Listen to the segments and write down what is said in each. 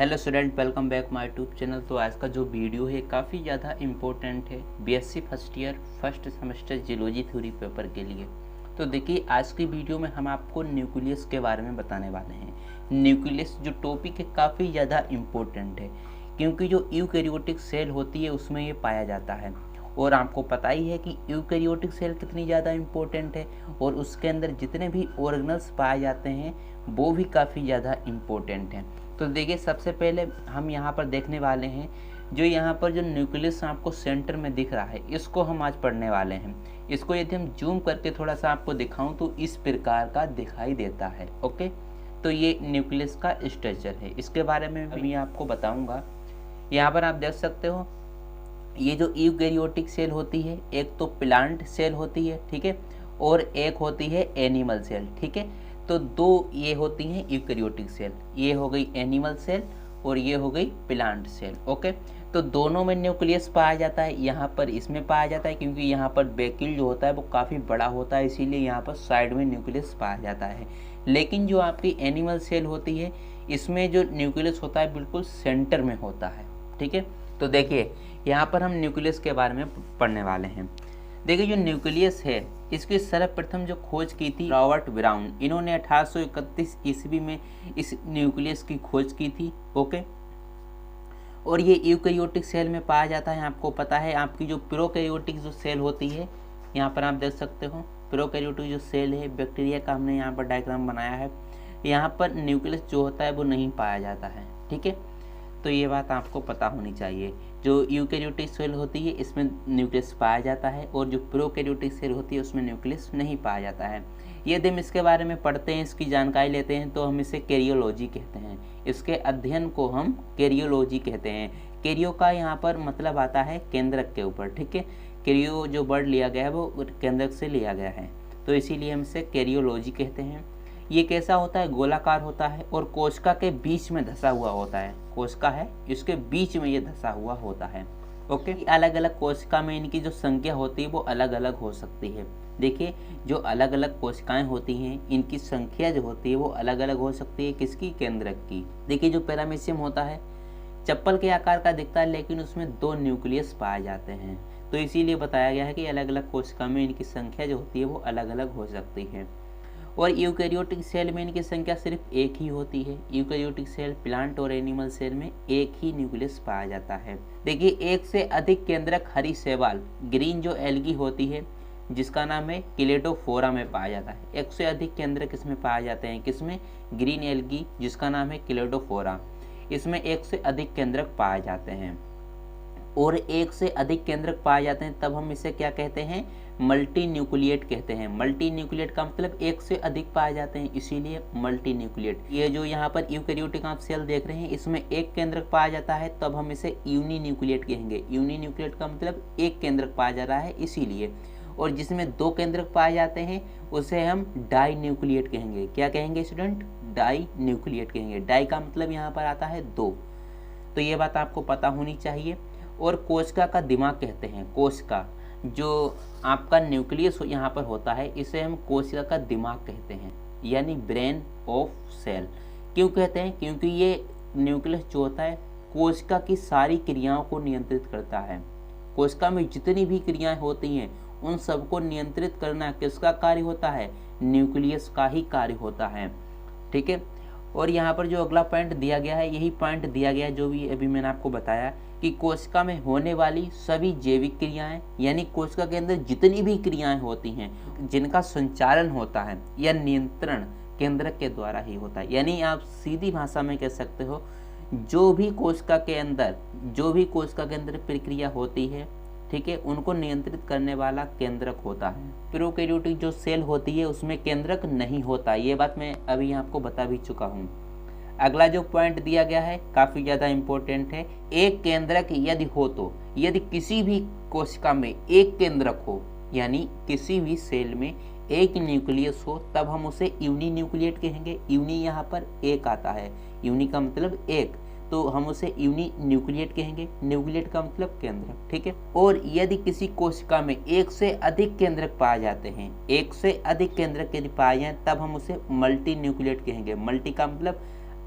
Hello student, welcome back my YouTube channel. तो आज का जो वीडियो है काफ़ी ज़्यादा इम्पोर्टेंट है BSc first year first semester geology theory paper के लिए। तो देखिए, आज की वीडियो में हम आपको न्यूक्लियस के बारे में बताने वाले हैं। न्यूक्लियस जो टॉपिक है काफ़ी ज़्यादा इम्पोर्टेंट है, क्योंकि जो यूकैरियोटिक सेल होती है उसमें ये पाया जाता है। और आपको पता ही है कि यूकैरियोटिक सेल कितनी ज़्यादा इम्पोर्टेंट है, और उसके अंदर जितने भी ऑर्गेनल्स पाए जाते हैं वो भी काफ़ी ज़्यादा इम्पोर्टेंट हैं। तो देखिए, सबसे पहले हम यहाँ पर देखने वाले हैं जो यहाँ पर जो न्यूक्लियस आपको सेंटर में दिख रहा है, इसको हम आज पढ़ने वाले हैं। इसको यदि हम जूम करके थोड़ा सा आपको दिखाऊं तो इस प्रकार का दिखाई देता है। ओके, तो ये न्यूक्लियस का स्ट्रक्चर है, इसके बारे में भी आपको बताऊंगा। यहाँ पर आप देख सकते हो, ये जो यूकैरियोटिक सेल होती है, एक तो प्लांट सेल होती है, ठीक है, और एक होती है एनिमल सेल, ठीक है। तो दो ये होती हैं यूकैरियोटिक सेल, ये हो गई एनिमल सेल और ये हो गई प्लांट सेल। ओके, तो दोनों में न्यूक्लियस पाया जाता है। यहाँ पर इसमें पाया जाता है क्योंकि यहाँ पर वैक्यूल जो होता है वो काफ़ी बड़ा होता है, इसीलिए यहाँ पर साइड में न्यूक्लियस पाया जाता है। लेकिन जो आपकी एनिमल सेल होती है, इसमें जो न्यूक्लियस होता है बिल्कुल सेंटर में होता है, ठीक है। तो देखिए, यहाँ पर हम न्यूक्लियस के बारे में पढ़ने वाले हैं। देखिए, जो न्यूक्लियस है इसकी सर्वप्रथम जो खोज की थी रॉबर्ट ब्राउन, इन्होंने 1831 ईस्वी में इस न्यूक्लियस की खोज की थी। ओके, और ये यूकैरियोटिक सेल में पाया जाता है। आपको पता है, आपकी जो प्रोकैरियोटिक जो सेल होती है, यहाँ पर आप देख सकते हो प्रोकैरियोटिक जो सेल है बैक्टीरिया का, हमने यहाँ पर डायग्राम बनाया है। यहाँ पर न्यूक्लियस जो होता है वो नहीं पाया जाता है, ठीक है। तो ये बात आपको पता होनी चाहिए। जो यूकैरियोटिक सेल होती है इसमें न्यूक्लियस पाया जाता है, और जो प्रोकैरियोटिक सेल होती है उसमें न्यूक्लियस नहीं पाया जाता है। यदि हम इसके बारे में पढ़ते हैं, इसकी जानकारी लेते हैं, तो हम इसे कैरियोलॉजी कहते हैं। इसके अध्ययन को हम कैरियोलॉजी कहते हैं। कैरियो का यहाँ पर मतलब आता है केंद्रक के ऊपर, ठीक है। कैरियो जो वर्ड लिया गया है वो केंद्रक से लिया गया है, तो इसीलिए हम इसे कैरियोलॉजी कहते हैं। ये कैसा होता है? गोलाकार होता है और कोशिका के बीच में धंसा हुआ होता है। कोशिका है, इसके बीच में ये धंसा हुआ होता है। ओके, अलग अलग कोशिका में इनकी जो संख्या होती है वो अलग अलग हो सकती है। देखिए, जो अलग अलग कोशिकाएं होती हैं इनकी संख्या जो होती है वो अलग अलग हो सकती है। किसकी? केंद्रक की। देखिए, जो पैरामीशियम होता है चप्पल के आकार का दिखता है, लेकिन उसमें 2 न्यूक्लियस पाए जाते हैं। तो इसीलिए बताया गया है कि अलग अलग कोशिका में इनकी संख्या जो होती है वो अलग अलग हो सकती है। और यूकैरियोटिक सेल में इनकी संख्या सिर्फ एक ही होती है। यूकैरियोटिक सेल, प्लांट और एनिमल सेल में एक ही न्यूक्लियस पाया जाता है। देखिए, एक से अधिक केंद्रक हरी शैवाल, ग्रीन जो एल्गी होती है जिसका नाम है क्लेडोफोरा में पाया जाता है। एक से अधिक केंद्रक इसमें पाए जाते हैं। किसमें? ग्रीन एल्गी जिसका नाम है क्लेडोफोरा, इसमें एक से अधिक केंद्रक पाए जाते हैं। और एक से अधिक केंद्रक पाए जाते हैं तब हम इसे क्या कहते हैं? मल्टी न्यूक्लिएट कहते हैं। मल्टी न्यूक्लिएट का मतलब एक से अधिक पाए जाते हैं, इसीलिए मल्टी न्यूक्लिएट। ये जो यहाँ पर यूकैरियोटिक आप सेल देख रहे हैं इसमें एक केंद्रक पाया जाता है, तब हम इसे यूनी न्यूक्लिएट कहेंगे। यूनी न्यूक्लिएट का मतलब एक केंद्रक पाया जा रहा है, इसीलिए। और जिसमें 2 केंद्रक पाए जाते हैं उसे हम डाई न्यूक्लिएट कहेंगे। क्या कहेंगे स्टूडेंट? डाई न्यूक्लिएट कहेंगे। डाई का मतलब यहाँ पर आता है 2। तो ये बात आपको पता होनी चाहिए। और कोशिका का दिमाग कहते हैं। कोशिका जो आपका न्यूक्लियस यहाँ पर होता है इसे हम कोशिका का दिमाग कहते हैं, यानी ब्रेन ऑफ सेल। क्यों कहते हैं? क्योंकि ये न्यूक्लियस जो होता है कोशिका की सारी क्रियाओं को नियंत्रित करता है। कोशिका में जितनी भी क्रियाएं होती हैं उन सबको नियंत्रित करना किसका कार्य होता है? न्यूक्लियस का ही कार्य होता है, ठीक है। और यहाँ पर जो अगला पॉइंट दिया गया है, यही पॉइंट दिया गया है जो भी अभी मैंने आपको बताया कि कोशिका में होने वाली सभी जैविक क्रियाएं, यानी कोशिका के अंदर जितनी भी क्रियाएं होती हैं जिनका संचालन होता है या नियंत्रण केंद्रक के द्वारा ही होता है। यानी आप सीधी भाषा में कह सकते हो, जो भी कोशिका के अंदर प्रक्रिया होती है, ठीक है, उनको नियंत्रित करने वाला केंद्रक होता है। प्रोकैरियोटिक जो सेल होती है उसमें केंद्रक नहीं होता, ये बात मैं अभी आपको बता भी चुका हूँ। अगला जो पॉइंट दिया गया है काफ़ी ज़्यादा इम्पोर्टेंट है। एक केंद्रक यदि हो तो, यदि किसी भी कोशिका में एक केंद्रक हो, यानी किसी भी सेल में एक न्यूक्लियस हो, तब हम उसे यूनी न्यूक्लिएट कहेंगे। यूनी यहाँ पर एक आता है, यूनी का मतलब एक, तो हम उसे यूनी न्यूक्लिएट कहेंगे। न्यूक्लिएट का मतलब केंद्रक, ठीक है। और यदि किसी कोशिका में एक से अधिक केंद्रक पाए जाते हैं, एक से अधिक केंद्रक यदि पाए जाए तब हम उसे मल्टी न्यूक्लिएट कहेंगे। मल्टी का मतलब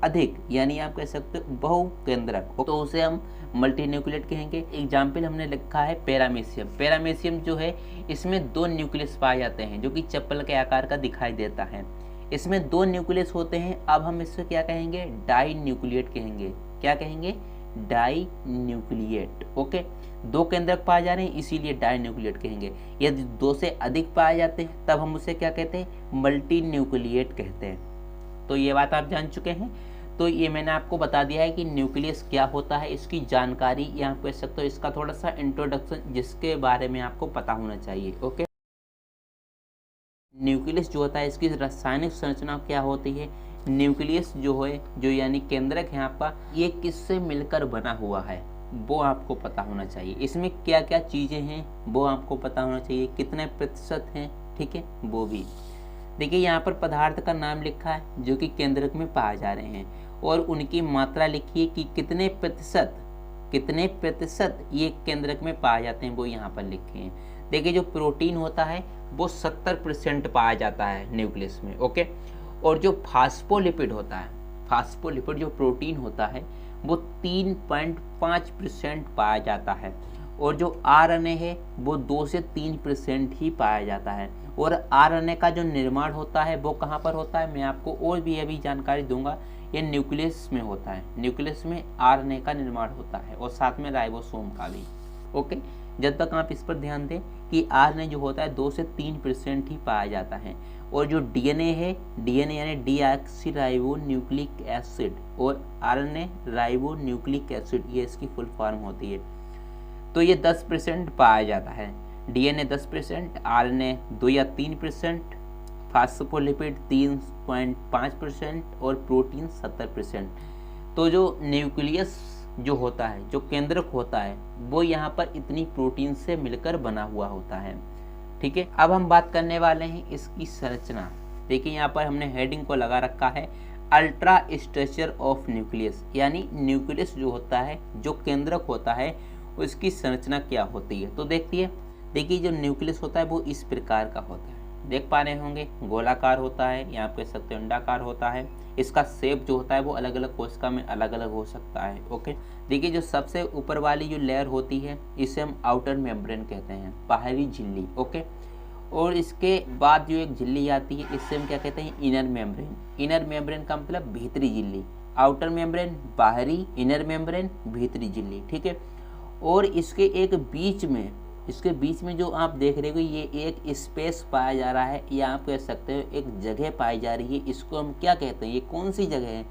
अधिक यानी आप कह सकते हो बहुकेंद्रक, तो उसे हम मल्टी न्यूक्लिएट कहेंगे। एग्जाम्पल हमने लिखा है पैरामीशियम। पैरामीशियम जो है इसमें 2 न्यूक्लियस पाए जाते हैं जो कि चप्पल के आकार का दिखाई देता है। इसमें 2 न्यूक्लियस होते हैं। अब हम इससे क्या कहेंगे, डाई न्यूक्लिएट कहेंगे। क्या कहेंगे, डाई न्यूक्लिएट। ओके, 2 केंद्रक पाए जा रहे हैं इसीलिए डाई न्यूक्लिएट कहेंगे। यदि 2 से अधिक पाए जाते हैं तब हम उसे क्या कहते हैं, मल्टी न्यूक्लिएट कहते हैं। तो ये बात आप जान चुके हैं। तो ये मैंने आपको बता दिया है कि न्यूक्लियस क्या होता है, इसकी जानकारी या आप कह सकते हो इसका थोड़ा सा इंट्रोडक्शन जिसके बारे में आपको पता होना चाहिए। ओके, न्यूक्लियस जो होता है इसकी रासायनिक संरचना क्या होती है। न्यूक्लियस जो है, जो यानी केंद्रक है आपका, ये किससे मिलकर बना हुआ है वो आपको पता होना चाहिए। इसमें क्या क्या चीज़ें हैं वो आपको पता होना चाहिए, कितने प्रतिशत हैं, ठीक है, वो भी। देखिए यहाँ पर पदार्थ का नाम लिखा है जो कि केंद्रक में पाए जा रहे हैं और उनकी मात्रा लिखिए कि कितने प्रतिशत ये केंद्रक में पाए जाते हैं वो यहाँ पर लिखे हैं। देखिए जो प्रोटीन होता है वो 70% पाया जाता है न्यूक्लियस में। ओके, और जो फास्फोलिपिड होता है, फास्फोलिपिड जो प्रोटीन होता है वो 3.5% पाया जाता है। और जो आरएनए है वो 2 से 3% ही पाया जाता है। और आरएनए का जो निर्माण होता है वो कहाँ पर होता है, मैं आपको और भी अभी जानकारी दूंगा। ये न्यूक्लियस में होता है, न्यूक्लियस में आरएनए का निर्माण होता है और साथ में राइबोसोम का भी। ओके, जब तक आप इस पर ध्यान दें कि आरएनए जो होता है 2 से 3% ही पाया जाता है। और जो डीएनए है, डीएनए यानी डीऑक्सी राइबो न्यूक्लिक एसिड, और आरएनए राइबो न्यूक्लिक एसिड, ये इसकी फुल फॉर्म होती है। तो ये 10% पाया जाता है। डीएनए 10%, आरएनए 2 या 3%, फास्फोलिपिड 3.5% और प्रोटीन 70%। तो जो न्यूक्लियस जो होता है, जो केंद्रक होता है, वो यहाँ पर इतनी प्रोटीन से मिलकर बना हुआ होता है। ठीक है, अब हम बात करने वाले हैं इसकी संरचना। देखिए यहाँ पर हमने हेडिंग को लगा रखा है अल्ट्रा स्ट्रक्चर ऑफ न्यूक्लियस, यानी न्यूक्लियस जो होता है, जो केंद्रक होता है, उसकी संरचना क्या होती है। तो देखिए जो न्यूक्लियस होता है वो इस प्रकार का होता है, देख पा रहे होंगे, गोलाकार होता है या आप कह सकते हो अंडाकार होता है। इसका शेप जो होता है वो अलग अलग कोशिका में अलग अलग हो सकता है। ओके, देखिए जो सबसे ऊपर वाली जो लेयर होती है इसे हम आउटर मेम्ब्रेन कहते हैं, बाहरी झिल्ली। ओके, और इसके बाद जो एक झिल्ली आती है इससे हम क्या कहते हैं, इनर मेम्ब्रेन। इनर मेम्ब्रेन का मतलब भीतरी झिल्ली, आउटर मेम्ब्रेन बाहरी, इनर मेम्ब्रेन भीतरी झिल्ली। ठीक है, और इसके बीच में जो आप देख रहे हो ये एक स्पेस पाया जा रहा है, या आप कह सकते हो एक जगह पाई जा रही है। इसको हम क्या कहते हैं, ये कौन सी जगह है,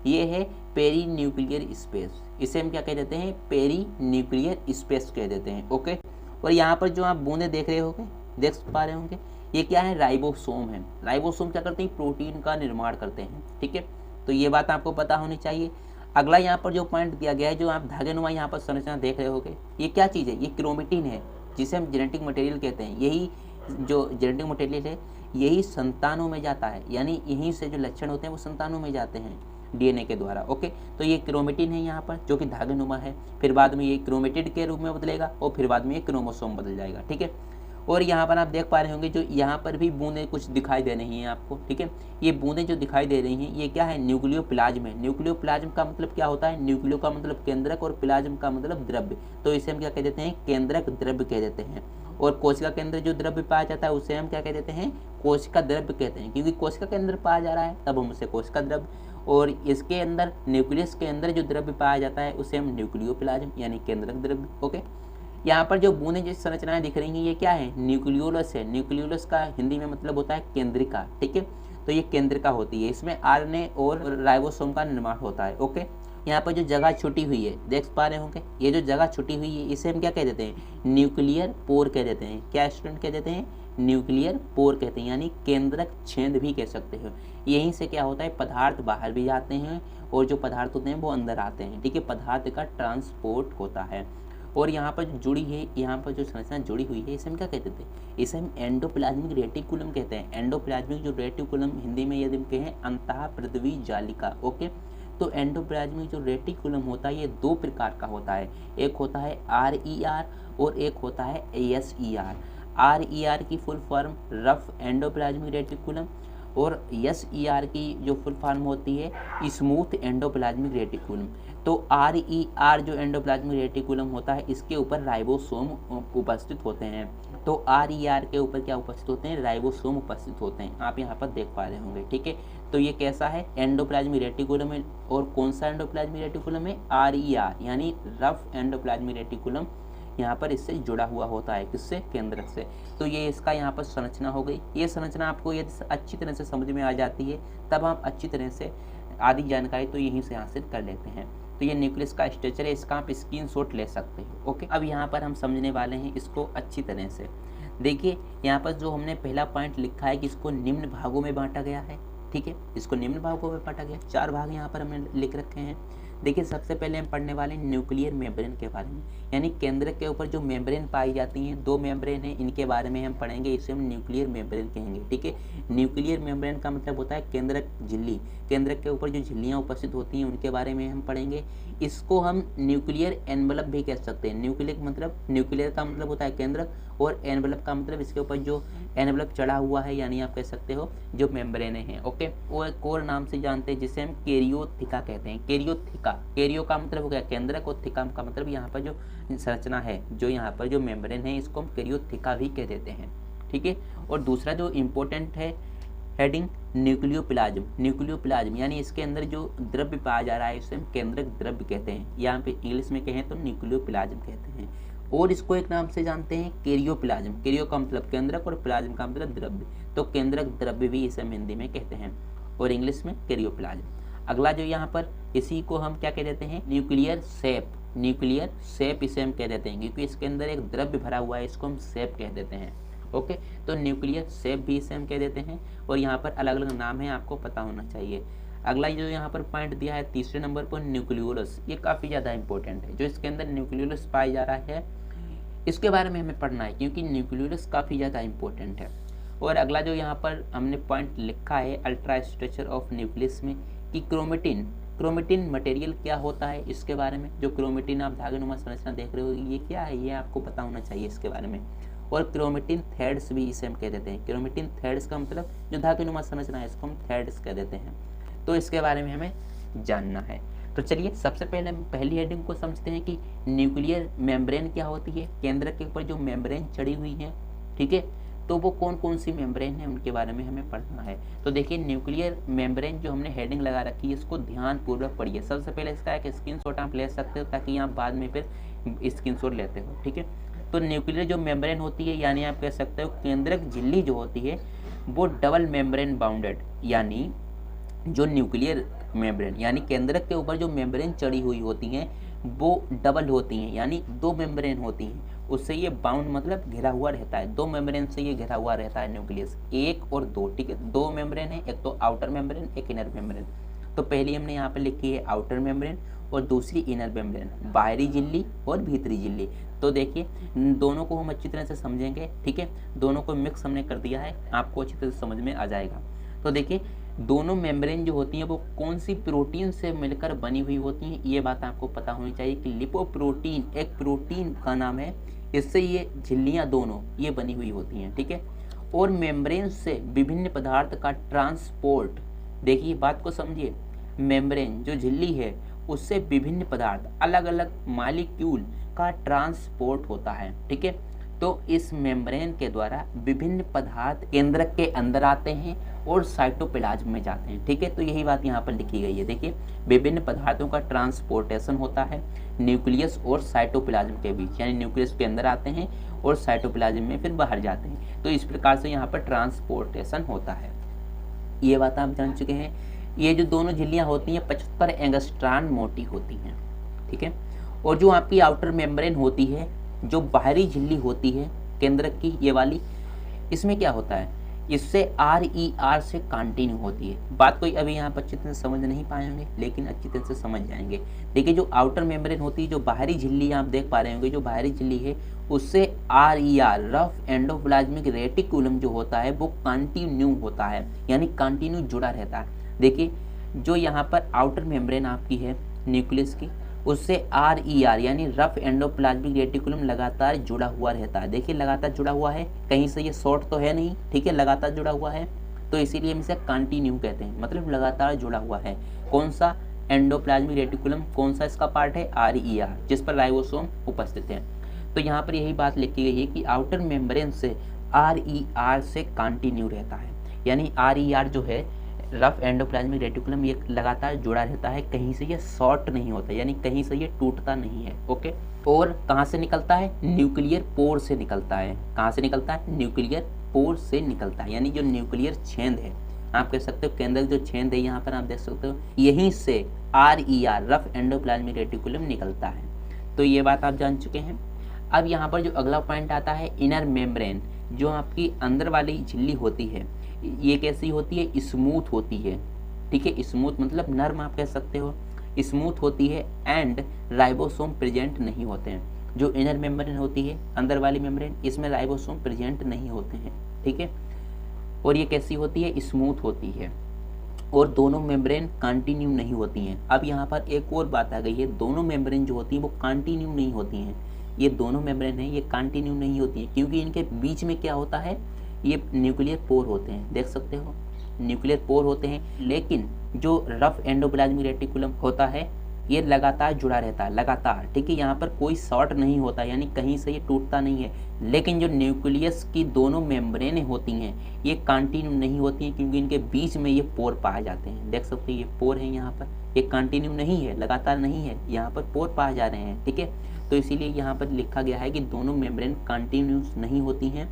ये है पेरी न्यूक्लियर स्पेस। इसे हम क्या कह देते हैं, पेरी न्यूक्लियर स्पेस कह देते हैं। ओके, और यहाँ पर जो आप बूंदे देख पा रहे होंगे, ये क्या है, राइबोसोम है। राइबोसोम क्या करते हैं, प्रोटीन का निर्माण करते हैं। ठीक है, तो ये बात आपको पता होनी चाहिए। अगला यहाँ पर जो पॉइंट दिया गया है, जो आप धागेनुमा यहाँ पर संरचना देख रहे होगे, ये क्या चीज़ है, ये क्रोमेटिन है, जिसे हम जेनेटिक मटेरियल कहते हैं। यही जो जेनेटिक मटेरियल है यही संतानों में जाता है, यानी यहीं से जो लक्षण होते हैं वो संतानों में जाते हैं डीएनए के द्वारा। ओके, तो ये क्रोमेटिन है यहाँ पर जो कि धागेनुमा है, फिर बाद में ये क्रोमेटिड के रूप में बदलेगा और फिर बाद में ये क्रोमोसोम बदल जाएगा। ठीक है, और यहाँ पर आप देख पा रहे होंगे जो यहाँ पर भी बूंदें कुछ दिखाई दे रही हैं आपको। ठीक है, ये बूंदें जो दिखाई दे रही हैं ये क्या है, न्यूक्लियोप्लाज्म है। न्यूक्लियोप्लाज्म का मतलब क्या होता है, न्यूक्लियो का मतलब केंद्रक और प्लाज्म का मतलब द्रव्य, तो इसे हम क्या कह देते हैं, केंद्रक द्रव्य कह देते हैं। और कोशिका के अंदर जो द्रव्य पाया जाता है उसे हम क्या कह देते हैं, कोशिका द्रव्य कहते हैं, क्योंकि कोशिका के अंदर पाया जा रहा है तब हम उसे कोशिका द्रव्य, और इसके अंदर न्यूक्लियस के अंदर जो द्रव्य पाया जाता है उसे हम न्यूक्लियोप्लाज्म यानी केंद्रक द्रव्य। ओके, यहाँ पर जो बूंदें जो संरचनाएं दिख रही हैं ये क्या है, न्यूक्लियोलस है। न्यूक्लियोलस का हिंदी में मतलब होता है केंद्रिका। ठीक है, तो ये केंद्रिका होती है, इसमें आरएनए और राइबोसोम का निर्माण होता है। ओके, यहाँ पर जो जगह छुटी हुई है देख पा रहे होंगे, ये जो जगह छुटी हुई है इसे हम क्या कह देते हैं, न्यूक्लियर पोर कह देते हैं। क्या स्टूडेंट कह देते हैं, न्यूक्लियर पोर कहते हैं, यानी केंद्रक छेद भी कह सकते हो। यहीं से क्या होता है, पदार्थ बाहर भी जाते हैं और जो पदार्थ होते हैं वो अंदर आते हैं। ठीक है, पदार्थ का ट्रांसपोर्ट होता है। और यहाँ पर जो जुड़ी है, यहाँ पर जो संरचना जुड़ी हुई है इसे हम क्या कहते थे, इसे हम एंडोप्लाज्मिक रेटिकुलम कहते हैं। एंडोप्लाज्मिक जो रेटिकुलम हिंदी में यदि हम कहें अंतःपृथ्वी जालिका। ओके, तो एंडोप्लाज्मिक जो रेटिकुलम होता है ये 2 प्रकार का होता है, एक होता है RER और एक होता है ASER। RER की full form rough endoplasmic reticulum और SER की जो फुल फॉर्म होती है स्मूथ एंडोप्लाज्मिक रेटिकुलम। तो RER जो एंडोप्लाज्मिक रेटिकुलम होता है इसके ऊपर राइबोसोम उपस्थित होते हैं। तो RER के ऊपर क्या उपस्थित होते हैं, राइबोसोम उपस्थित होते हैं, आप यहाँ पर देख पा रहे होंगे। ठीक है, तो ये कैसा है, एंडोप्लाज्मिक रेटिकुलम है। और कौन सा एंडोप्लाज्मिक रेटिकुलम है, RER यानी रफ एंडोप्लाज्मिक रेटिकुलम यहाँ पर इससे जुड़ा हुआ होता है, किससे, केंद्रक से। तो ये इसका यहाँ पर संरचना हो गई। ये संरचना आपको यदि अच्छी तरह से समझ में आ जाती है तब आप अच्छी तरह से आदि जानकारी तो यहीं से हासिल कर लेते हैं। तो ये न्यूक्लियस का स्ट्रक्चर है, इसका आप स्क्रीनशॉट ले सकते हो। ओके, अब यहाँ पर हम समझने वाले हैं इसको अच्छी तरह से। देखिए यहाँ पर जो हमने पहला पॉइंट लिखा है कि इसको निम्न भागों में बांटा गया है। ठीक है, इसको निम्न भागों में बांटा गया, 4 भाग यहाँ पर हमने लिख रखे हैं। देखिए सबसे पहले हम पढ़ने वाले हैं न्यूक्लियर मेम्ब्रेन के बारे में, यानी केंद्रक के ऊपर जो मेम्ब्रेन पाई जाती हैं, 2 मेम्ब्रेन हैं, इनके बारे में हम पढ़ेंगे, इसे हम न्यूक्लियर मेम्ब्रेन कहेंगे। ठीक है, न्यूक्लियर मेम्ब्रेन का मतलब होता है केंद्रक झिल्ली, केंद्रक के ऊपर जो झिल्लियाँ उपस्थित होती हैं उनके बारे में हम पढ़ेंगे। इसको हम न्यूक्लियर एनवलप भी कह सकते हैं। न्यूक्लियर का मतलब होता है केंद्रक, और एनवलप का मतलब इसके ऊपर जो एनवलप चढ़ा हुआ है, यानी आप कह सकते हो जो मेम्ब्रेन है। ओके, वो एक और नाम से जानते हैं जिसे हम कैरियोथिका कहते हैं। कैरियो का मतलब हो गया केंद्रक, और थिका का मतलब यहाँ पर जो संरचना है, जो यहाँ पर जो मेम्ब्रेन है, इसको हम कैरियोथिका भी कह देते हैं। ठीक है, और दूसरा जो इम्पोर्टेंट है हेडिंग, न्यूक्लियोप्लाज्म यानी इसके अंदर जो द्रव्य पाया जा रहा है इसे हम केंद्रक द्रव्य कहते हैं, यहाँ पे इंग्लिश में कहें तो न्यूक्लियोप्लाज्म कहते हैं। और इसको एक नाम से जानते हैं कैरियोप्लाज्म। कैरियो का मतलब केंद्रक और प्लाज्म का मतलब द्रव्य, तो केंद्रक द्रव्य भी इसे हम हिंदी में कहते हैं, और इंग्लिश में कैरियोप्लाज्म। अगला जो यहाँ पर, इसी को हम क्या कह देते हैं, न्यूक्लियर सेप इसे हम कह देते हैं, क्योंकि इसके अंदर एक द्रव्य भरा हुआ है, इसको हम सेप कह देते हैं। ओके, तो न्यूक्लियर सेप भी इसे हम कह देते हैं, और यहाँ पर अलग अलग नाम है, आपको पता होना चाहिए। अगला जो यहाँ पर पॉइंट दिया है तीसरे नंबर पर, न्यूक्लियोलस, ये काफ़ी ज़्यादा इंपॉर्टेंट है। जो इसके अंदर न्यूक्लियोलस पाया जा रहा है इसके बारे में हमें पढ़ना है, क्योंकि न्यूक्लियोलस काफ़ी ज़्यादा इंपॉर्टेंट है। और अगला जो यहाँ पर हमने पॉइंट लिखा है अल्ट्रा स्ट्रक्चर ऑफ न्यूक्लियस में, कि क्रोमेटिन मटेरियल क्या होता है, इसके बारे में। जो क्रोमेटिन आप धागेनुमा संरचना देख रहे हो, ये क्या है, ये आपको पता होना चाहिए इसके बारे में। और क्रोमेटिन थ्रेड्स भी इसे हम कह देते हैं। क्रोमेटिन थ्रेड्स का मतलब जो धागेनुमा संरचना है, इसको हम थ्रेड्स कह देते हैं। तो इसके बारे में हमें जानना है। तो चलिए सबसे पहले हम पहली हेडिंग को समझते हैं कि न्यूक्लियर मेम्ब्रेन क्या होती है। केंद्रक के ऊपर जो मेम्ब्रेन चढ़ी हुई है, ठीक है, तो वो कौन कौन सी मेम्ब्रेन है उनके बारे में हमें पढ़ना है। तो देखिए न्यूक्लियर मेम्ब्रेन जो हमने हेडिंग लगा रखी है, इसको ध्यानपूर्वक पढ़िए। सबसे पहले इसका एक स्क्रीनशॉट आप ले सकते हो, ताकि आप बाद में फिर स्क्रीनशॉट लेते हो। ठीक है, तो न्यूक्लियर जो मेम्ब्रेन होती है, यानी आप कह सकते हो केंद्रक झिल्ली जो होती है वो डबल मेम्ब्रेन बाउंडेड, यानी जो न्यूक्लियर मेम्ब्रेन यानी केंद्रक के ऊपर जो मेम्ब्रेन चढ़ी हुई होती हैं वो डबल होती हैं, यानी 2 मेम्ब्रेन होती हैं। उससे ये बाउंड मतलब घिरा हुआ रहता है, 2 मेम्ब्रेन से ये घिरा हुआ रहता है न्यूक्लियस, 1 और 2। ठीक है, 2 मेम्ब्रेन है, एक तो आउटर मेम्ब्रेन, एक इनर मेम्ब्रेन। तो पहली हमने यहाँ पर लिखी है आउटर मेम्ब्रेन और दूसरी इनर मेम्ब्रेन, बाहरी झिल्ली और भीतरी झिल्ली। तो देखिए दोनों को हम अच्छी तरह से समझेंगे। ठीक है, दोनों को मिक्स हमने कर दिया है, आपको अच्छी तरह से समझ में आ जाएगा। तो देखिए दोनों मेम्ब्रेन जो होती हैं वो कौन सी प्रोटीन से मिलकर बनी हुई होती हैं, ये बात आपको पता होनी चाहिए कि लिपोप्रोटीन एक प्रोटीन का नाम है, इससे ये झिल्लियाँ दोनों ये बनी हुई होती हैं। ठीक है, और मेम्ब्रेन से विभिन्न पदार्थ का ट्रांसपोर्ट, देखिए बात को समझिए, मेम्ब्रेन जो झिल्ली है उससे विभिन्न पदार्थ अलग अलग मालिक्यूल का ट्रांसपोर्ट होता है। ठीक है, तो इस मेम्ब्रेन के द्वारा विभिन्न पदार्थ केंद्रक के अंदर आते हैं और साइटोप्लाज्म में जाते हैं। ठीक है, तो यही बात यहाँ पर लिखी गई है। देखिए विभिन्न पदार्थों का ट्रांसपोर्टेशन होता है न्यूक्लियस और साइटोप्लाज्म के बीच, यानी न्यूक्लियस के अंदर आते हैं और साइटोप्लाज्म में फिर बाहर जाते हैं। तो इस प्रकार से यहाँ पर ट्रांसपोर्टेशन होता है। ये बात आप जान चुके हैं। ये जो दोनों झिल्लियाँ होती हैं 75 एंगस्ट्रॉन मोटी होती हैं। ठीक है, और जो आपकी आउटर मेम्ब्रेन होती है, जो बाहरी झिल्ली होती है केंद्रक की, ये वाली, इसमें क्या होता है, इससे RER से कंटिन्यू होती है। बात कोई अभी यहाँ पर अच्छी तरह से समझ नहीं पाएंगे, लेकिन अच्छी तरह से समझ जाएंगे। देखिए जो आउटर मेम्ब्रेन होती है, जो बाहरी झिल्ली आप देख पा रहे होंगे, जो बाहरी झिल्ली है उससे RER रफ एंडोप्लाज्मिक रेटिकुलम जो होता है वो कंटिन्यू होता है, यानी कंटिन्यू जुड़ा रहता है। देखिए जो यहाँ पर आउटर मेम्ब्रेन आपकी है न्यूक्लियस की, उससे RER यानी रफ एंडोप्लाज्मिक रेटिकुलम लगातार जुड़ा हुआ रहता है। देखिए लगातार जुड़ा हुआ है, कहीं से ये शॉर्ट तो है नहीं। ठीक है, लगातार जुड़ा हुआ है, तो इसीलिए हम इसे कंटिन्यू कहते हैं, मतलब लगातार जुड़ा हुआ है। कौन सा? Endoplasmic reticulum. कौन सा इसका पार्ट है? RER, जिस पर राइबोसोम उपस्थित है। तो यहाँ पर यही बात लिखी गई है कि आउटर मेम्ब्रेन से RER से कंटिन्यू रहता है, यानी RER जो है रफ एंडोप्लाज्मिक रेटिकुलम, ये लगातार जुड़ा रहता है, कहीं से ये शॉर्ट नहीं होता, यानी कहीं से ये टूटता नहीं है। ओके, और कहाँ से निकलता है? न्यूक्लियर पोर से निकलता है। कहाँ से निकलता है? न्यूक्लियर पोर से निकलता है, यानी जो न्यूक्लियर छेद है, आप कह सकते हो केंद्रक जो छेद है, यहाँ पर आप देख सकते हो, यहीं से RER रफ एंडोप्लाज्मिक रेटिकुलम निकलता है। तो ये बात आप जान चुके हैं। अब यहाँ पर जो अगला पॉइंट आता है, इनर मेम्ब्रेन, जो आपकी अंदर वाली झिल्ली होती है, ये कैसी होती है? स्मूथ होती है। ठीक है, स्मूथ मतलब नर्म आप कह सकते हो, स्मूथ होती है एंड राइबोसोम प्रेजेंट नहीं होते हैं। जो इनर मेम्ब्रेन होती है, अंदर वाली मेम्ब्रेन, इसमें राइबोसोम प्रेजेंट नहीं होते हैं। ठीक है, और ये कैसी होती है? स्मूथ होती है, और दोनों मेम्ब्रेन कंटिन्यू नहीं होती हैं। अब यहाँ पर एक और बात आ गई है, दोनों मेम्ब्रेन जो होती हैं वो कंटिन्यू नहीं होती हैं। ये दोनों मेम्ब्रेन हैं, ये कंटिन्यू नहीं होती हैं, क्योंकि इनके बीच में क्या होता है? ये न्यूक्लियर पोर होते हैं, देख सकते हो, न्यूक्लियर पोर होते हैं। लेकिन जो रफ एंडोप्लाज्मिक रेटिकुलम होता है, ये लगातार जुड़ा रहता है, लगातार। ठीक है, यहाँ पर कोई शॉर्ट नहीं होता, यानी कहीं से ये टूटता नहीं है। लेकिन जो न्यूक्लियस की दोनों मेम्ब्रेनें होती हैं, ये कंटिन्यू नहीं होती हैं, क्योंकि इनके बीच में ये पोर पाए जाते हैं। देख सकते हो, ये पोर है यहाँ पर, ये कंटिन्यू नहीं है, लगातार नहीं है, यहाँ पर पोर पाए जा रहे हैं। ठीक है, तो इसीलिए यहाँ पर लिखा गया है कि दोनों मेम्ब्रेन कंटिन्यूस नहीं होती हैं,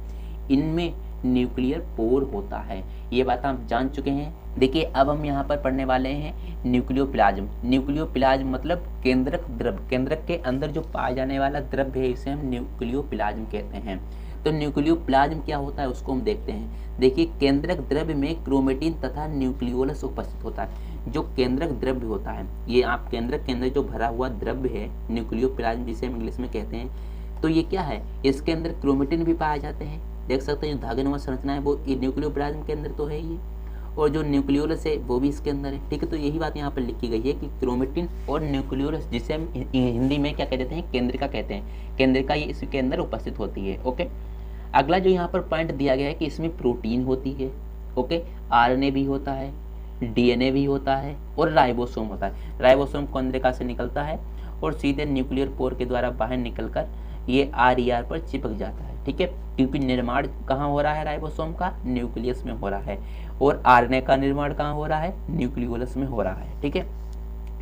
इनमें न्यूक्लियर पोर होता है। ये बात आप जान चुके हैं। देखिए, अब हम यहाँ पर पढ़ने वाले हैं न्यूक्लियोप्लाज्म। न्यूक्लियोप्लाज्म मतलब केंद्रक द्रव्य, केंद्रक के अंदर जो पाया जाने वाला द्रव्य है, इसे हम न्यूक्लियोप्लाज्म कहते हैं। तो न्यूक्लियोप्लाज्म क्या होता है उसको हम देखते हैं। देखिए, केंद्रक द्रव्य में क्रोमेटिन तथा न्यूक्लियोलस उपस्थित होता है। जो केंद्रक द्रव्य होता है, ये आप केंद्रक के अंदर जो भरा हुआ द्रव्य है, न्यूक्लियोप्लाज्म जिसे हम इंग्लिश में कहते हैं, तो ये क्या है? इसके अंदर क्रोमेटिन भी पाए जाते हैं। देख सकते हैं, जो धागेनुमा संरचना है वो न्यूक्लियोप्लाज्म के अंदर तो है ही, और जो न्यूक्लियोलस है वो भी इसके अंदर है। ठीक है, तो यही बात यहाँ पर लिखी गई है कि क्रोमेटिन और न्यूक्लियोलस, जिसे हम हिंदी में क्या कह देते हैं? केंद्रिका कहते हैं। केंद्रिका ये इसके अंदर उपस्थित होती है। ओके, अगला जो यहाँ पर पॉइंट दिया गया है कि इसमें प्रोटीन होती है। ओके, RNA भी होता है, DNA भी होता है, और राइबोसोम होता है। राइबोसोम केंद्रिका से निकलता है और सीधे न्यूक्लियर पोर के द्वारा बाहर निकलकर ये RER पर चिपक जाता है। ठीक है, क्योंकि निर्माण कहाँ हो रहा है राइबोसोम का? न्यूक्लियस में हो रहा है, और RNA का निर्माण कहाँ हो रहा है? न्यूक्लियोलस में हो रहा है। ठीक है,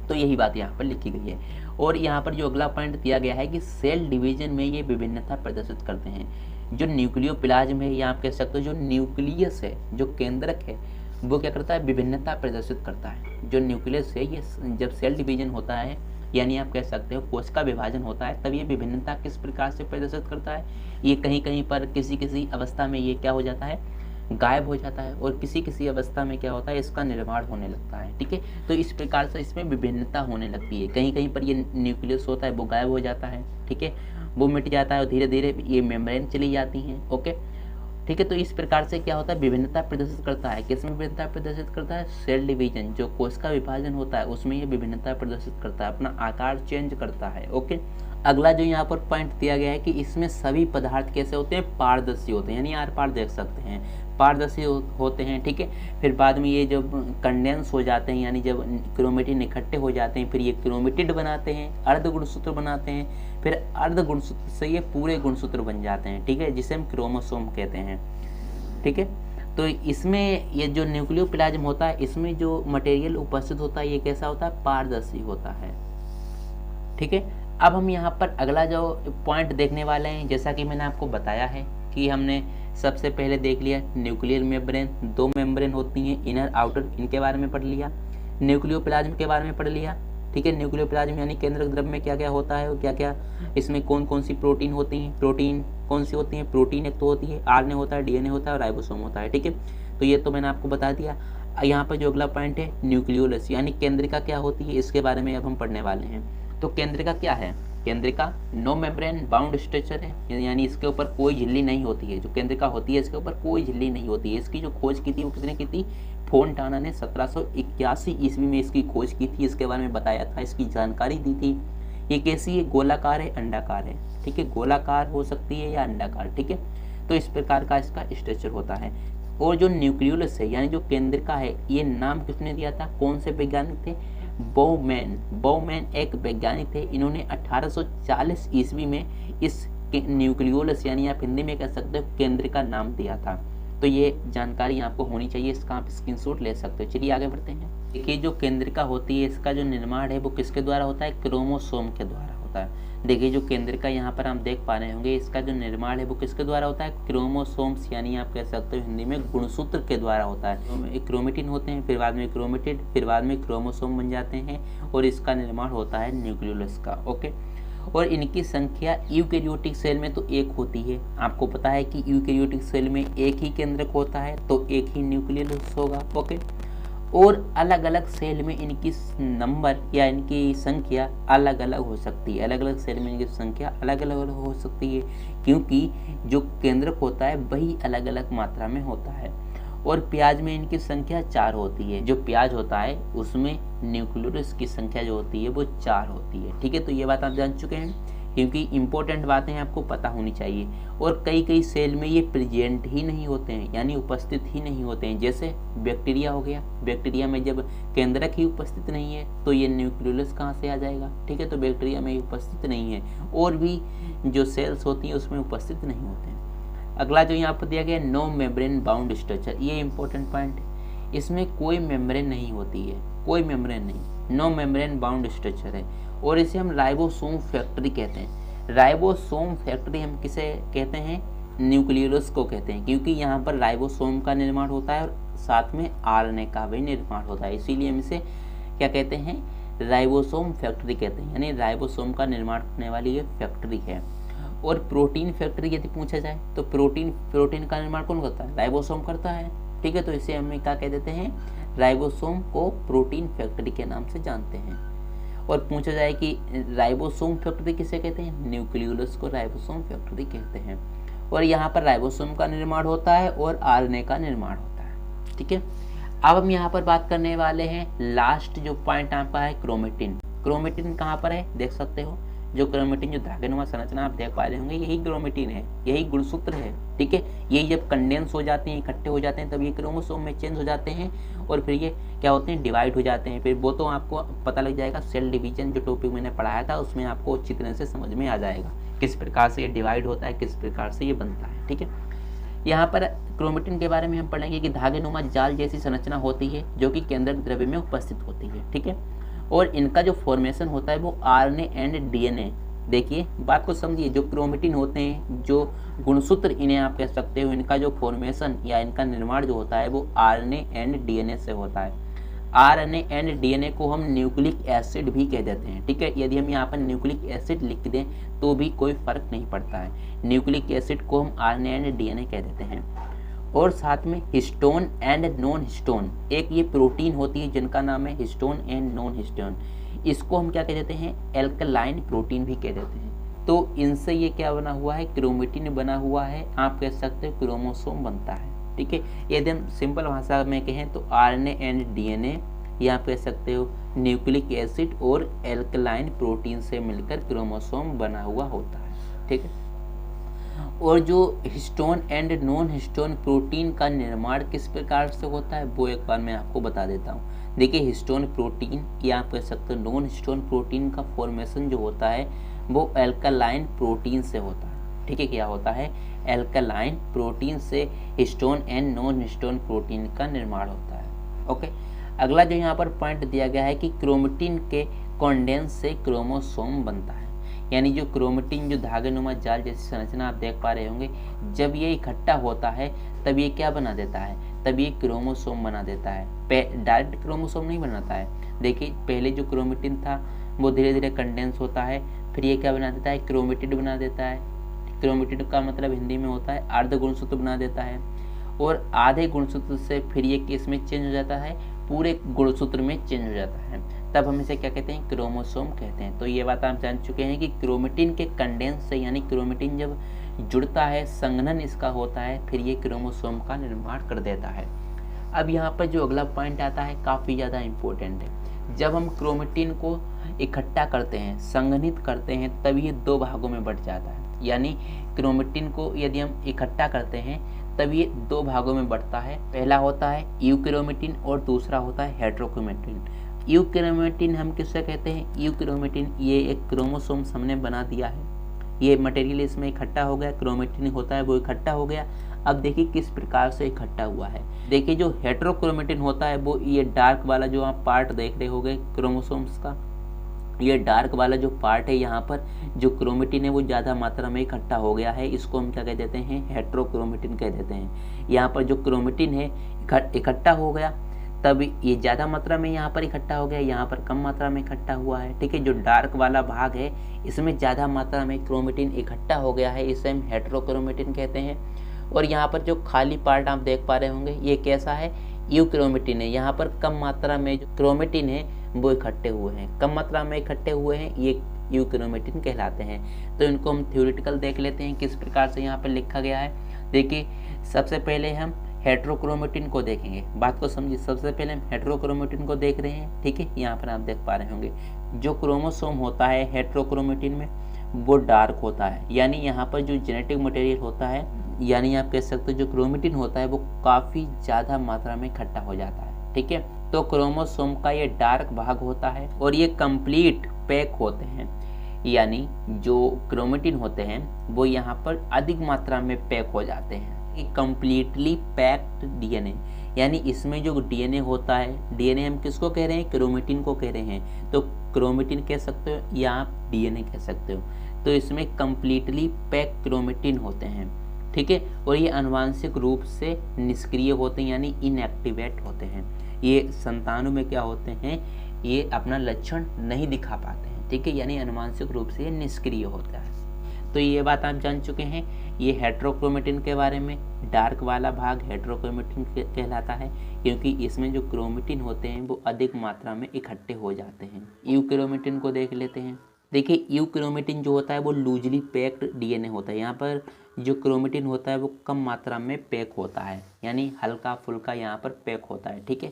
तो यही बात यहाँ पर लिखी गई है। और यहाँ पर जो अगला पॉइंट दिया गया है कि सेल डिवीजन में ये विभिन्नता प्रदर्शित करते हैं। जो न्यूक्लियोप्लाज्म है, या आप कह सकते हो जो न्यूक्लियस है, जो केंद्रक है, वो क्या करता है? विभिन्नता प्रदर्शित करता है। जो न्यूक्लियस है, ये जब सेल डिवीजन होता है, यानी आप कह सकते हो कोश का विभाजन होता है, तब ये विभिन्नता किस प्रकार से प्रदर्शित करता है? ये कहीं कहीं पर किसी किसी अवस्था में ये क्या हो जाता है? गायब हो जाता है, और किसी किसी अवस्था में क्या होता है? इसका निर्माण होने लगता है। ठीक है, तो इस प्रकार से इसमें विभिन्नता होने लगती है। कहीं कहीं पर ये न्यूक्लियस होता है वो गायब हो जाता है। ठीक है, वो मिट जाता है, और धीरे धीरे ये मेम्ब्रेन चली जाती हैं। ओके, ठीक है, तो इस प्रकार से क्या होता है? विभिन्नता प्रदर्शित करता है। किसमें विभिन्नता प्रदर्शित करता है? सेल डिवीजन, जो कोश का विभाजन होता है उसमें ये विभिन्नता प्रदर्शित करता है, अपना आकार चेंज करता है। ओके, अगला जो यहाँ पर पॉइंट दिया गया है कि इसमें सभी पदार्थ कैसे होते हैं? पारदर्शी होते हैं, यानी आर पार देख सकते हैं, पारदर्शी होते हैं। ठीक है, फिर बाद में ये जब कंडेंस हो जाते हैं, यानी जब क्रोमेटिन इकट्ठे हो जाते हैं, फिर ये क्रोमेटिड बनाते हैं, अर्ध गुणसूत्र बनाते हैं, फिर अर्ध गुणसूत्र से ये पूरे गुणसूत्र बन जाते हैं। ठीक है, जिसे हम क्रोमोसोम कहते हैं। ठीक है, तो इसमें ये जो न्यूक्लियोप्लाज्म होता है, इसमें जो मटेरियल उपस्थित होता है, ये कैसा होता है? पारदर्शी होता है। ठीक है, अब हम यहाँ पर अगला जो पॉइंट देखने वाले हैं, जैसा कि मैंने आपको बताया है कि हमने सबसे पहले देख लिया न्यूक्लियर मेम्ब्रेन, दो मेम्ब्रेन होती हैं, इनर आउटर, इनके बारे में पढ़ लिया। न्यूक्लियोप्लाज्म के बारे में पढ़ लिया। ठीक है, न्यूक्लियोप्लाज्म यानी केंद्रक द्रव्य में क्या क्या होता है और क्या क्या इसमें कौन कौन सी प्रोटीन होती हैं। प्रोटीन कौन सी होती हैं? प्रोटीन एक तो होती है, RNA होता है, DNA होता है और राइबोसोम होता है। ठीक है, तो ये तो मैंने आपको बता दिया। यहाँ पर जो अगला पॉइंट है न्यूक्लियोलस यानी केंद्रिका क्या होती है, इसके बारे में अब हम पढ़ने वाले हैं। तो केंद्रिका क्या है? केंद्रिका नो मेम्ब्रेन बाउंड स्ट्रक्चर है, यानी इसके ऊपर कोई झिल्ली नहीं होती है। जो केंद्रिका होती है इसके ऊपर कोई झिल्ली नहीं होती है। इसकी जो खोज की थी वो किसने की थी? फोंटाना ने 1781 ईस्वी में इसकी खोज की थी, इसके बारे में बताया था, इसकी जानकारी दी थी। ये कैसी है? गोलाकार है, अंडाकार है। ठीक है, गोलाकार हो सकती है या अंडाकार। ठीक है, तो इस प्रकार का इसका स्ट्रक्चर होता है। और जो न्यूक्लियोलस है यानी जो केंद्रिका है, ये नाम किसने दिया था, कौन से वैज्ञानिक थे, बाउमैन एक वैज्ञानिक थे। इन्होंने 1840 ईस्वी में इस न्यूक्लियोलस यानी आप हिंदी में कह सकते हो केंद्रिका नाम दिया था। तो ये जानकारी आपको होनी चाहिए, इसका आप स्क्रीनशॉट ले सकते हो। चलिए आगे बढ़ते हैं। देखिए जो केंद्रिका होती है इसका जो निर्माण है वो किसके द्वारा होता है, क्रोमोसोम के द्वारा होता है। देखिए जो केंद्रिका यहाँ पर हम देख पा रहे होंगे, इसका जो निर्माण है वो किसके द्वारा होता है, क्रोमोसोम्स यानी आप कह सकते हो हिंदी में गुणसूत्र के द्वारा होता है। एक क्रोमेटिन होते हैं, फिर बाद में क्रोमेटिड, फिर बाद में क्रोमोसोम बन जाते हैं और इसका निर्माण होता है न्यूक्लियोलस का। ओके, और इनकी संख्या यूकैरियोटिक सेल में तो एक होती है। आपको पता है कि यूकैरियोटिक सेल में एक ही केंद्रक होता है तो एक ही न्यूक्लियोलस होगा। ओके, और अलग अलग सेल में इनकी नंबर या इनकी संख्या अलग अलग हो सकती है। अलग अलग सेल में इनकी संख्या अलग अलग हो सकती है क्योंकि जो केंद्रक होता है वही अलग अलग मात्रा में होता है। और प्याज में इनकी संख्या 4 होती है। जो प्याज होता है उसमें न्यूक्लियोलस की संख्या जो होती है वो 4 होती है। ठीक है, तो ये बात आप जान चुके हैं क्योंकि इंपॉर्टेंट बातें आपको पता होनी चाहिए। और कई कई सेल में ये प्रेजेंट ही नहीं होते हैं यानी उपस्थित ही नहीं होते हैं। जैसे बैक्टीरिया हो गया, बैक्टीरिया में जब केंद्रक ही उपस्थित नहीं है तो ये न्यूक्लियोलस कहाँ से आ जाएगा। ठीक है, तो बैक्टीरिया में उपस्थित नहीं है और भी जो सेल्स होती हैं उसमें उपस्थित नहीं होते हैं। अगला जो यहाँ पर दिया गया नो मेम्ब्रेन बाउंड स्ट्रक्चर, ये इंपॉर्टेंट पॉइंट है। इसमें कोई मेम्ब्रेन नहीं होती है, कोई मेम्ब्रेन नहीं, नो मेम्ब्रेन बाउंड स्ट्रक्चर है और इसे हम राइबोसोम फैक्ट्री कहते हैं। राइबोसोम फैक्ट्री हम किसे कहते हैं, न्यूक्लियोलस को कहते हैं क्योंकि यहाँ पर राइबोसोम का निर्माण होता है और साथ में आरएनए का भी निर्माण होता है, इसीलिए हम इसे क्या कहते हैं, राइबोसोम फैक्ट्री कहते हैं। यानी राइबोसोम का निर्माण करने वाली ये फैक्ट्री है। और प्रोटीन फैक्ट्री यदि पूछा जाए तो प्रोटीन का निर्माण कौन करता है, राइबोसोम करता है। ठीक है, तो इसे हम क्या कह देते हैं, राइबोसोम को प्रोटीन फैक्ट्री के नाम से जानते हैं। और पूछा जाए कि राइबोसोम फैक्ट्री किसे कहते हैं, न्यूक्लियोलस को राइबोसोम फैक्ट्री कहते हैं। और यहाँ पर राइबोसोम का निर्माण होता है और आरएनए का निर्माण होता है। ठीक है, अब हम यहाँ पर बात करने वाले हैं लास्ट जो पॉइंट आपका है क्रोमेटिन। क्रोमेटिन कहाँ पर है देख सकते हो, जो क्रोमेटिन जो धागेनुमा संरचना आप देख पा रहे होंगे यही क्रोमेटिन है, यही गुणसूत्र है। ठीक है, यही जब कंडेंस हो जाते हैं, इकट्ठे हो जाते हैं तब ये क्रोमोसोम में चेंज हो जाते हैं और फिर ये क्या होते हैं, डिवाइड हो जाते हैं। फिर वो तो आपको पता लग जाएगा, सेल डिवीजन जो टॉपिक मैंने पढ़ाया था उसमें आपको अच्छी तरह से समझ में आ जाएगा किस प्रकार से ये डिवाइड होता है, किस प्रकार से ये बनता है। ठीक है, यहाँ पर क्रोमेटिन के बारे में हम पढ़ेंगे कि धागेनुमा जाल जैसी संरचना होती है जो कि केंद्रक द्रव्य में उपस्थित होती है। ठीक है, और इनका जो फॉर्मेशन होता है वो आरएनए एंड डीएनए। देखिए बात को समझिए, जो क्रोमेटिन होते हैं, जो गुणसूत्र इन्हें आप कह सकते हो, इनका जो फॉर्मेशन या इनका निर्माण जो होता है वो आरएनए एंड डीएनए से होता है। आरएनए एंड डीएनए को हम न्यूक्लिक एसिड भी कह देते हैं। ठीक है, यदि हम यहाँ पर न्यूक्लिक एसिड लिख दें तो भी कोई फर्क नहीं पड़ता है, न्यूक्लिक एसिड को हम आरएनए एंड डीएनए कह देते हैं। और साथ में हिस्टोन एंड नॉन हिस्टोन, एक ये प्रोटीन होती है जिनका नाम है हिस्टोन एंड नॉन हिस्टोन, इसको हम क्या कह देते हैं, एल्कलाइन प्रोटीन भी कह देते हैं। तो इनसे ये क्या बना हुआ है, क्रोमेटिन बना हुआ है, आप कह सकते हो क्रोमोसोम बनता है। ठीक है, यदि हम सिंपल भाषा में कहें तो आरएनए एंड डीएनए, या आप कह सकते हो न्यूक्लिक एसिड और एल्कलाइन प्रोटीन से मिलकर क्रोमोसोम बना हुआ होता है। ठीक है, और जो histone and non histone protein का निर्माण किस प्रकार से होता है वो एक बार मैं आपको बता देता हूँ। देखिए हिस्टोन प्रोटीन या आप कह सकते हो नॉन हिस्टोन प्रोटीन का फॉर्मेशन जो होता है वो एल्कलाइन प्रोटीन से होता है। ठीक है, क्या होता है, एल्कलाइन प्रोटीन से histone and non histone protein का निर्माण होता है। ओके, अगला जो यहाँ पर पॉइंट दिया गया है कि क्रोमेटिन के कॉन्डेंस से क्रोमोसोम बनता है। यानी जो क्रोमेटिन जो धागेनुमा जाल जैसी संरचना आप देख पा रहे होंगे, जब ये इकट्ठा होता है तब ये क्या बना देता है, तब ये क्रोमोसोम बना देता है। डायरेक्ट क्रोमोसोम नहीं बनाता है। देखिए पहले जो क्रोमेटिन था वो धीरे धीरे कंडेंस होता है, फिर ये क्या बना देता है, क्रोमेटिड बना देता है। क्रोमेटिड का मतलब हिंदी में होता है अर्ध गुणसूत्र बना देता है, और आधे गुणसूत्र से फिर ये किस में चेंज हो जाता है, पूरे गुणसूत्र में चेंज हो जाता है। तब हम इसे क्या कहते हैं, क्रोमोसोम कहते हैं। तो ये बात आप जान चुके हैं कि क्रोमेटिन के कंडेंस से, यानी क्रोमेटिन जब जुड़ता है, संघनन इसका होता है, फिर ये क्रोमोसोम का निर्माण कर देता है। अब यहाँ पर जो अगला पॉइंट आता है काफ़ी ज़्यादा इम्पोर्टेंट है। जब हम क्रोमेटिन को इकट्ठा करते हैं, संघनित करते हैं, तब ये 2 भागों में बंट जाता है। यानी क्रोमेटिन को यदि हम इकट्ठा करते हैं तब ये दो भागों में बढ़ता है। पहला होता है यूकैरियोटिन और दूसरा होता है हेटेरोक्रोमेटिन। यूकैरियोटिन हम किससे कहते हैं? यूकैरियोटिन ये एक क्रोमोसोम्स हमने बना दिया है, ये मटेरियल इसमें इकट्ठा हो गया, क्रोमेटिन होता है वो इकट्ठा हो गया। अब देखिए किस प्रकार से इकट्ठा हुआ है। देखिए जो हेटेरोक्रोमेटिन होता है वो ये डार्क वाला जो आप पार्ट देख रहे होंगे क्रोमोसोम्स का, ये डार्क वाला जो पार्ट है, यहाँ पर जो क्रोमेटिन है वो ज़्यादा मात्रा में इकट्ठा हो गया है, इसको हम क्या कह देते हैं? हेटेरोक्रोमेटिन कह देते हैं। यहाँ पर जो क्रोमेटिन है इकट्ठा हो गया, तब ये ज़्यादा मात्रा में यहाँ पर इकट्ठा हो गया, यहाँ पर कम मात्रा में इकट्ठा हुआ है। ठीक है, जो डार्क वाला भाग है इसमें ज़्यादा मात्रा में क्रोमेटिन इकट्ठा हो गया है, इसे हम हेटेरोक्रोमेटिन कहते हैं। और यहाँ पर जो खाली पार्ट आप देख पा रहे होंगे ये कैसा है? यूक्रोमेटिन है। यहाँ पर कम मात्रा में जो क्रोमेटिन है वो इकट्ठे हुए हैं, कम मात्रा में इकट्ठे हुए हैं, ये यूक्रोमेटिन कहलाते हैं। तो इनको हम थ्योरेटिकल देख लेते हैं किस प्रकार से यहाँ पर लिखा गया है। देखिए सबसे पहले हम हेटेरोक्रोमेटिन को देखेंगे, बात को समझिए। सबसे पहले हम हेटेरोक्रोमेटिन को देख रहे हैं। ठीक है, यहाँ पर आप देख पा रहे होंगे जो क्रोमोसोम होता है हेटेरोक्रोमेटिन में वो डार्क होता है, यानी यहाँ पर जो जेनेटिक मटेरियल होता है, यानी आप कह सकते हो जो क्रोमेटिन होता है वो काफ़ी ज़्यादा मात्रा में इकट्ठा हो जाता है। ठीक है, तो क्रोमोसोम का ये डार्क भाग होता है और ये कंप्लीट पैक होते हैं, यानी जो क्रोमेटिन होते हैं वो यहाँ पर अधिक मात्रा में पैक हो जाते हैं। कंप्लीटली पैक्ड डीएनए, यानी इसमें जो डीएनए होता है, डीएनए हम किसको कह रहे हैं? क्रोमेटिन को कह रहे हैं। तो क्रोमेटिन कह सकते हो या आप डीएनए कह सकते हो। तो इसमें कंप्लीटली पैक क्रोमेटिन होते हैं। ठीक है, और ये आनुवंशिक रूप से निष्क्रिय होते हैं, यानी इनएक्टिवेट होते हैं। ये संतानों में क्या होते हैं? ये अपना लक्षण नहीं दिखा पाते हैं। ठीक है, यानी आनुवंशिक रूप से ये निष्क्रिय होता है। तो ये बात आप जान चुके हैं ये हेटेरोक्रोमेटिन के बारे में। डार्क वाला भाग हेटेरोक्रोमेटिन कहलाता है क्योंकि इसमें जो क्रोमेटिन होते हैं वो अधिक मात्रा में इकट्ठे हो जाते हैं। यूक्रोमेटिन को देख लेते हैं। देखिए यूक्रोमेटिन जो होता है वो लूजली पैक्ड डीएनए होता है। यहाँ पर जो क्रोमेटिन होता है वो कम मात्रा में पैक होता है, यानी हल्का फुल्का यहाँ पर पैक होता है। ठीक है,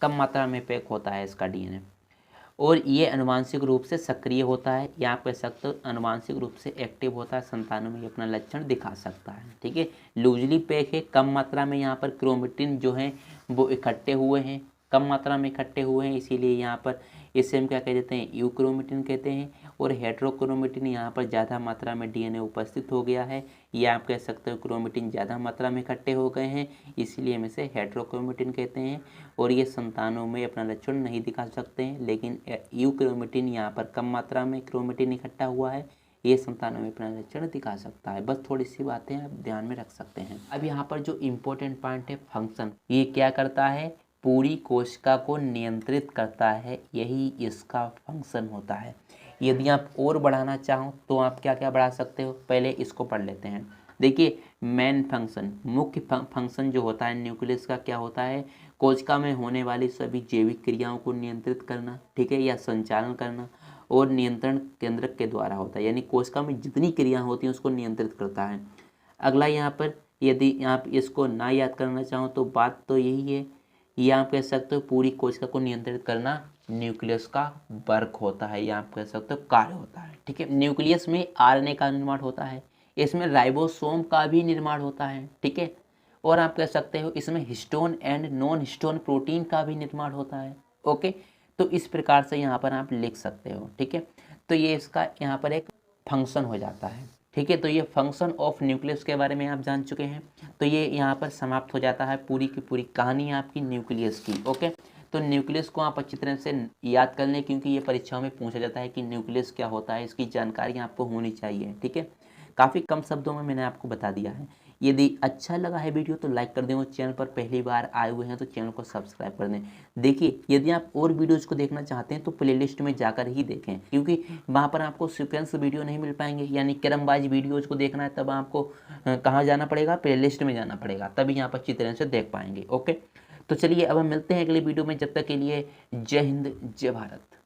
कम मात्रा में पैक होता है इसका डीएनए, और ये आनुवंशिक रूप से सक्रिय होता है, या आप कह सकते हो आनुवंशिक रूप से एक्टिव होता है, संतानों में ये अपना लक्षण दिखा सकता है। ठीक है, लूजली पैक है, कम मात्रा में यहाँ पर क्रोमेटिन जो है वो इकट्ठे हुए हैं, कम मात्रा में इकट्ठे हुए हैं, इसीलिए यहाँ पर इसे हम क्या कह देते हैं? यूक्रोमेटिन कहते हैं। और हेटेरोक्रोमेटिन यहाँ पर ज़्यादा मात्रा में डीएनए उपस्थित हो गया है, या आप कह सकते हो क्रोमेटिन ज़्यादा मात्रा में इकट्ठे हो गए हैं, इसीलिए हम इसे हेटेरोक्रोमेटिन कहते हैं। और ये संतानों में अपना लक्षण नहीं दिखा सकते हैं, लेकिन यूक्रोमेटिन यहाँ पर कम मात्रा में क्रोमेटिन इकट्ठा हुआ है, ये संतानों में अपना लक्षण दिखा सकता है। बस थोड़ी सी बातें आप ध्यान में रख सकते हैं। अब यहाँ पर जो इम्पोर्टेंट पॉइंट है फंक्शन, ये क्या करता है? पूरी कोशिका को नियंत्रित करता है, यही इसका फंक्शन होता है। यदि आप और बढ़ाना चाहो तो आप क्या क्या बढ़ा सकते हो? पहले इसको पढ़ लेते हैं। देखिए मेन फंक्शन, मुख्य फंक्शन जो होता है न्यूक्लियस का क्या होता है? कोशिका में होने वाली सभी जैविक क्रियाओं को नियंत्रित करना, ठीक है, या संचालन करना, और नियंत्रण केंद्रक के द्वारा होता है, यानी कोशिका में जितनी क्रियाएं होती हैं उसको नियंत्रित करता है। अगला यहाँ पर यदि आप इसको ना याद करना चाहो तो बात तो यही है, या आप कह सकते हो पूरी कोशिका को नियंत्रित करना न्यूक्लियस का वर्क होता है, या आप कह सकते हो कार्य होता है। ठीक है, न्यूक्लियस में आरएनए का निर्माण होता है, इसमें राइबोसोम का भी निर्माण होता है। ठीक है, और आप कह सकते हो इसमें histone and non histone protein का भी निर्माण होता है। ओके, तो इस प्रकार से यहाँ पर आप लिख सकते हो। ठीक है, तो ये इसका यहाँ पर एक फंक्शन हो जाता है। ठीक है, तो ये फंक्शन ऑफ न्यूक्लियस के बारे में आप जान चुके हैं। तो ये यहाँ पर समाप्त हो जाता है पूरी की पूरी कहानी आपकी न्यूक्लियस की। ओके, तो न्यूक्लियस को आप अच्छी तरह से याद कर लें, क्योंकि ये परीक्षाओं में पूछा जाता है कि न्यूक्लियस क्या होता है, इसकी जानकारी आपको होनी चाहिए। ठीक है, काफ़ी कम शब्दों में मैंने आपको बता दिया है। यदि अच्छा लगा है वीडियो तो लाइक कर दें, और चैनल पर पहली बार आए हुए हैं तो चैनल को सब्सक्राइब कर दें। देखिए यदि आप और वीडियोज़ को देखना चाहते हैं तो प्लेलिस्ट में जाकर ही देखें, क्योंकि वहाँ पर आपको सीक्वेंस वीडियो नहीं मिल पाएंगे, यानी क्रमवाइज वीडियोज़ को देखना है तब आपको कहाँ जाना पड़ेगा? प्लेलिस्ट में जाना पड़ेगा, तभी यहाँ पर अच्छी तरह से देख पाएंगे। ओके, तो चलिए अब हम मिलते हैं अगले वीडियो में, जब तक के लिए जय हिंद जय भारत।